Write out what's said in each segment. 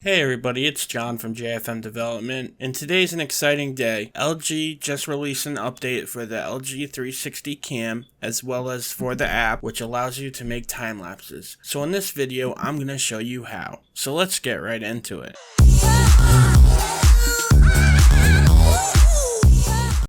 Hey everybody, it's John from JFM Development, and today's an exciting day. LG just released an update for the LG 360 cam, as well as for the app, which allows you to make time lapses. So in this video, I'm going to show you how. So let's get right into it.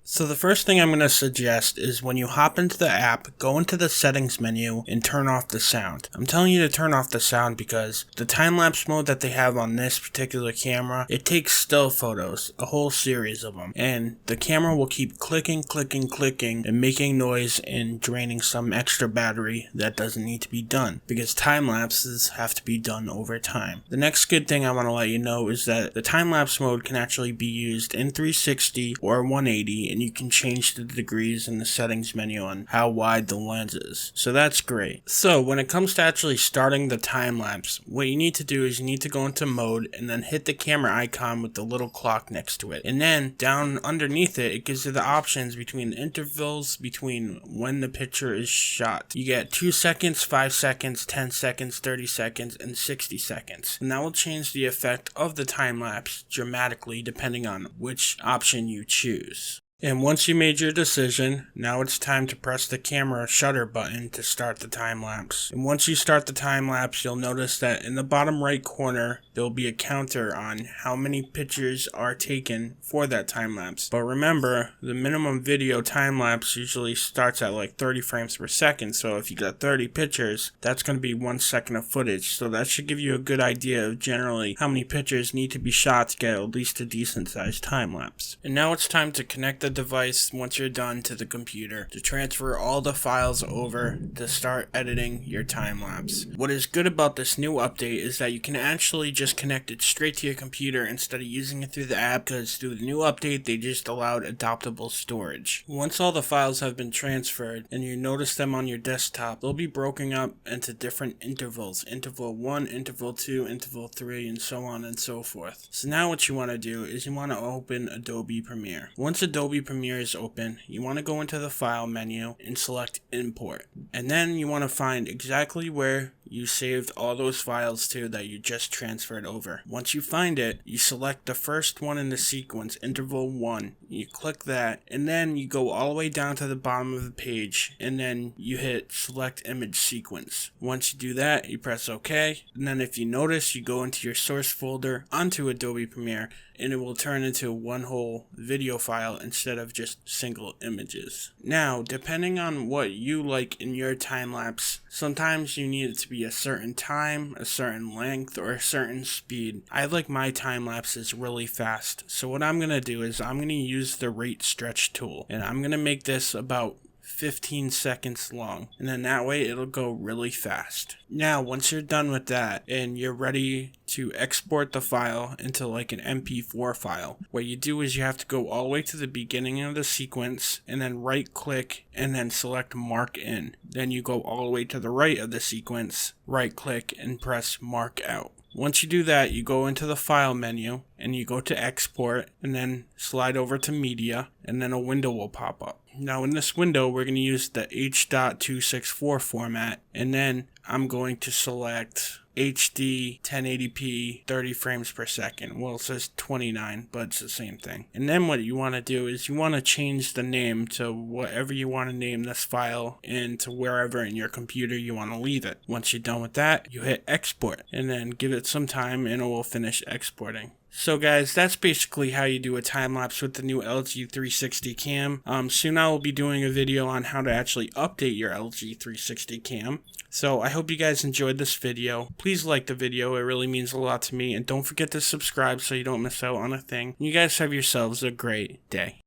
So the first thing I'm going to suggest is when you hop into the app, go into the settings menu and turn off the sound. I'm telling you to turn off the sound because the time-lapse mode that they have on this particular camera, it takes still photos, a whole series of them, and the camera will keep clicking and making noise and draining some extra battery that doesn't need to be done because time-lapses have to be done over time. The next good thing I want to let you know is that the time-lapse mode can actually be used in 360 or 180, and you can change the degrees in the settings menu on how wide the lens is. So that's great. So when it comes to actually starting the time lapse, what you need to do is you need to go into mode and then hit the camera icon with the little clock next to it. And then down underneath it, it gives you the options between the intervals between when the picture is shot. You get 2 seconds, 5 seconds, 10 seconds, 30 seconds, and 60 seconds. And that will change the effect of the time lapse dramatically depending on which option you choose. And once you made your decision, now it's time to press the camera shutter button to start the time lapse. And once you start the time lapse, you'll notice that in the bottom right corner, there'll be a counter on how many pictures are taken for that time lapse. But remember, the minimum video time lapse usually starts at like 30 frames per second. So if you got 30 pictures, that's going to be 1 second of footage. So that should give you a good idea of generally how many pictures need to be shot to get at least a decent sized time lapse. And now it's time to connect the device once you're done to the computer to transfer all the files over to start editing your time lapse. What is good about this new update is that you can actually just connect it straight to your computer instead of using it through the app, because through the new update they just allowed adoptable storage. Once all the files have been transferred and you notice them on your desktop, they'll be broken up into different intervals: interval 1, interval 2, interval 3, and so on and so forth. So now what you want to do is you want to open Adobe Premiere. Once Adobe Premiere is open, you want to go into the file menu and select import, and then you want to find exactly where you saved all those files to that you just transferred over. Once you find it, you select the first one in the sequence, interval 1. You click that, and then you go all the way down to the bottom of the page, and then you hit select image sequence. Once you do that, you press OK, and then if you notice, you go into your source folder onto Adobe Premiere, and it will turn into one whole video file instead of just single images. Now, depending on what you like in your time lapse, sometimes you need it to be a certain time, a certain length, or a certain speed. I like my time lapses really fast, so what I'm going to do is I'm going to use the rate stretch tool, and I'm going to make this about 15 seconds long, and then that way it'll go really fast. Now once you're done with that and you're ready to export the file into like an MP4 file, what you do is you have to go all the way to the beginning of the sequence and then right click and then select mark in. Then you go all the way to the right of the sequence, right click and press mark out. Once you do that, you go into the file menu and you go to export and then slide over to media, and then a window will pop up. Now in this window, we're going to use the H.264 format, and then I'm going to select HD 1080p 30 frames per second. Well, it says 29, but it's the same thing. And then what you want to do is you want to change the name to whatever you want to name this file and to wherever in your computer you want to leave it. Once you're done with that, you hit export and then give it some time and it will finish exporting. So guys, that's basically how you do a time lapse with the new LG 360 cam. Soon I will be doing a video on how to actually update your LG 360 cam. So I hope you guys enjoyed this video. Please like the video, it really means a lot to me, and don't forget to subscribe so you don't miss out on a thing. You guys have yourselves a great day.